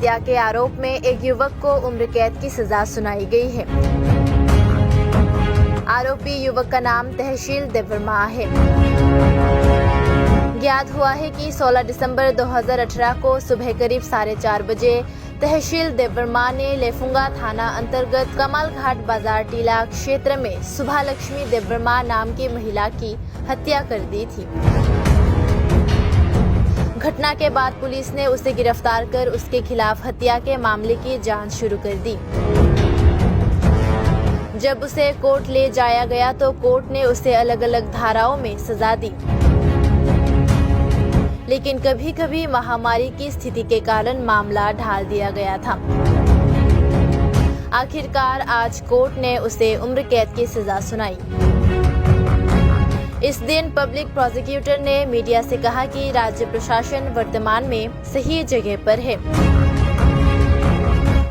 हत्या के आरोप में एक युवक को उम्र कैद की सजा सुनाई गई है। आरोपी युवक का नाम तहसील देवर्मा है। ज्ञात हुआ है कि 16 दिसंबर 2018 को सुबह करीब 4:30 बजे तहसील देवर्मा ने लेफुंगा थाना अंतर्गत कमल घाट बाजार टीला क्षेत्र में सुभा लक्ष्मी देवर्मा नाम की महिला की हत्या कर दी थी। घटना के बाद पुलिस ने उसे गिरफ्तार कर उसके खिलाफ हत्या के मामले की जांच शुरू कर दी। जब उसे कोर्ट ले जाया गया तो कोर्ट ने उसे अलग अलग धाराओं में सजा दी, लेकिन कभी कभी महामारी की स्थिति के कारण मामला ढाल दिया गया था। आखिरकार आज कोर्ट ने उसे उम्र कैद की सजा सुनाई। इस दिन पब्लिक प्रोसिक्यूटर ने मीडिया से कहा कि राज्य प्रशासन वर्तमान में सही जगह पर है।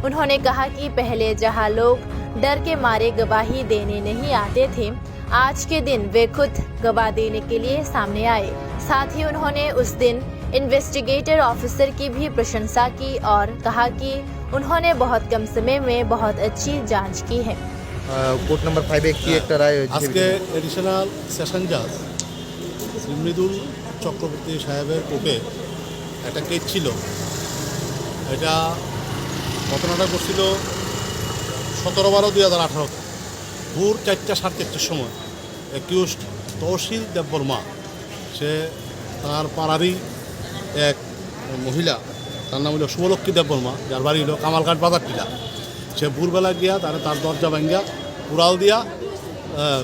उन्होंने कहा कि पहले जहां लोग डर के मारे गवाही देने नहीं आते थे, आज के दिन वे खुद गवाह देने के लिए सामने आए। साथ ही उन्होंने उस दिन इन्वेस्टिगेटर ऑफिसर की भी प्रशंसा की और कहा कि उन्होंने बहुत कम समय में बहुत अच्छी जांच की है। কোর্ট নাম্বার 5 কি একটা রায় হয়েছে আজকে এডিশনাল সেশন জাজ শ্রী মৃদুল চক্রবর্তী সাহেবের কোর্টে একটা কেস ছিল। এটা ঘটনাটা করছিল 17/12/2018 ভোর 4টা 4:30 সময় অ্যাকিউজড তহসিল দেববর্মা, সে তার পাড়ারই এক মহিলা, তার নাম হলো শুভলক্ষ্মী দেববর্মা, যার বাড়ি হলো কামালঘাট বাজার টিলা। সে ভোরবেলা গিয়া তার দরজা ভাঙ্গিয়া কুড়াল দিয়া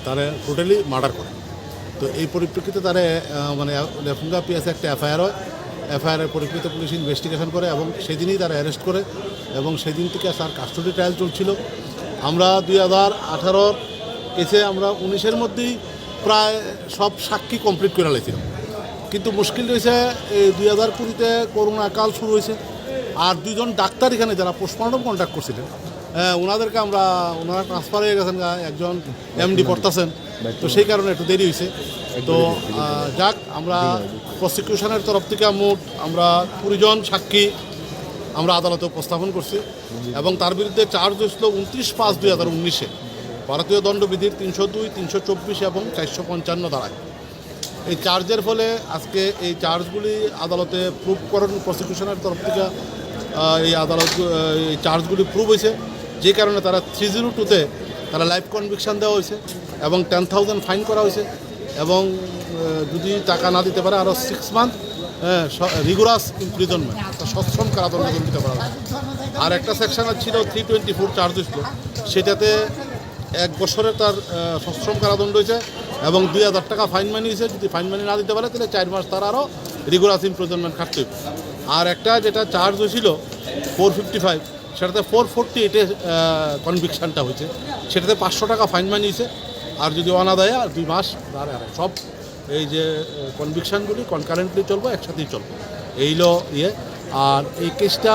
তারে টোটালি মার্ডার করে। তো এই পরিপ্রেক্ষিতে তারে মানে লেফুঙ্গা পিএসে একটা এফআইআর হয়। এফআইআরের পরিপ্রেক্ষিতে পুলিশ ইনভেস্টিগেশন করে এবং সেদিনই তারা অ্যারেস্ট করে এবং সেদিন থেকে তার কাস্টডি ট্রায়াল চলছিল। আমরা 2018 কেসে আমরা 19-এর মধ্যেই প্রায় সব সাক্ষী কমপ্লিট করে লাইছিলাম, কিন্তু মুশকিল রয়েছে এই 2020-তে করোনা কাল শুরু হয়েছে। আর দুজন ডাক্তার এখানে যারা পোস্টমর্টম কন্ট্যাক্ট করছিলেন ওনাদেরকে ওনারা ট্রান্সফার হয়ে গেছেন, একজন এমডি পড়তেছেন, তো সেই কারণে একটু দেরি হয়েছে। তো যাক, আমরা প্রসিকিউশনের তরফ থেকে মোট আমরা 20 জন সাক্ষী আমরা আদালতে উপস্থাপন করছি এবং তার বিরুদ্ধে চার্জ হয়েছিল 29/5/2019-এ ভারতীয় দণ্ডবিধির 302, 324 এবং 455 ধারায়। এই চার্জের ফলে আজকে এই চার্জগুলি আদালতে প্রুভ করেন প্রসিকিউশনের তরফ থেকে। এই এই চার্জগুলি প্রুভ হয়েছে, যে কারণে তারা 302-তে তারা লাইফ কনভিকশন দেওয়া হয়েছে এবং 10,000 ফাইন করা হয়েছে এবং যদি টাকা না দিতে পারে আরও 6 মান্থ রিগুরাস ইমপ্রিজনমেন্ট, সশ্রম কারাদণ্ড দণ্ডিত করা হয়েছে। আর একটা সেকশন ছিল 324 চার্জ হয়েছিল, সেটাতে 1 বছরের তার সশ্রম কারাদণ্ড হয়েছে এবং 2,000 টাকা ফাইন মানি হয়েছে। যদি ফাইন মানি না দিতে পারে তাহলে 4 মাস তার আরও রিগুরাস ইমপ্রিজনমেন্ট খাটতে হবে। আর একটা যেটা চার্জ হয়েছিল 455, সেটাতে 448-এ কনভিকশনটা হয়েছে, সেটাতে 500 টাকা ফাইন মানি হয়েছে। আর যদি অনাদায়ে আর 2 মাস তার সব এই যে কনভিকশনগুলি কনকারেন্টলি চলবো, একসাথেই চলবো, এইলো ইয়ে। আর এই কেসটা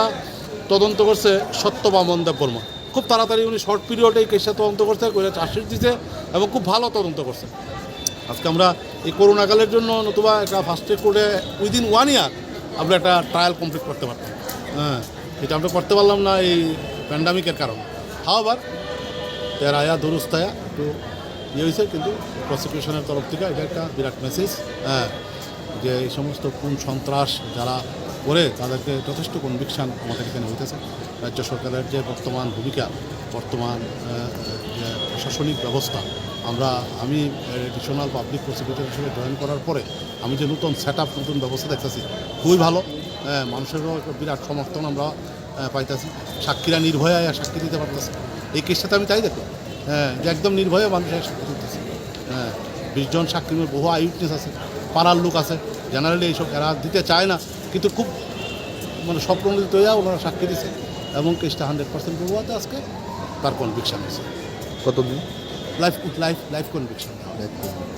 তদন্ত করছে সত্যবামন দেববর্মা। খুব তাড়াতাড়ি উনি শর্ট পিরিয়ডে এই কেসটা তদন্ত করছে, করে চার্জশিট দিচ্ছে এবং খুব ভালো তদন্ত করছে। আজকে আমরা এই করোনাকালের জন্য নতুবা একটা ফার্স্ট ট্র্যাক কোর্টে উইদিন 1 ইয়ার আমরা একটা ট্রায়াল কমপ্লিট করতে পারতাম। এটা আমরা করতে পারলাম না এই প্যান্ডামিকের কারণে। হাওয়ার তেরায়া দুরুস্তায়া একটু ইয়ে হয়েছে, কিন্তু প্রসিকিউশনের তরফ থেকে এটা একটা বিরাট মেসেজ, যে এই সমস্ত খুন সন্ত্রাস যারা করে তাদেরকে যথেষ্ট কনভিকশন আমাদের এখানে হইতেছে। রাজ্য সরকারের যে বর্তমান ভূমিকা, বর্তমান যে প্রশাসনিক ব্যবস্থা, আমি এডিশনাল পাবলিক প্রসিকিউটর হিসেবে জয়েন করার পরে আমি যে নতুন সেট আপ, নতুন ব্যবস্থা দেখতেছি খুবই ভালো। মানুষেরও একটা বিরাট সমর্থন আমরা পাইতেছি। সাক্ষীরা নির্ভয়ে সাক্ষী দিতে পারতেছে। এই কেসটাতে আমি তাই দেখলাম, যে একদম নির্ভয়ে মানুষের সাক্ষী দিতেছে। 20 জন সাক্ষীর বহু আই উইটনেস আছে, পাড়ার লোক আছে। জেনারেলি এইসব এরা দিতে চায় না, কিন্তু খুব মানে স্বপ্নদিত হইয়া ওনারা সাক্ষী দিচ্ছে এবং কেসটা 100% প্রভাবতে আজকে তার কনভিকশন হয়েছে। কতদিন? Life conviction.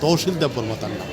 তহসিল দেববর্মা তার নাম।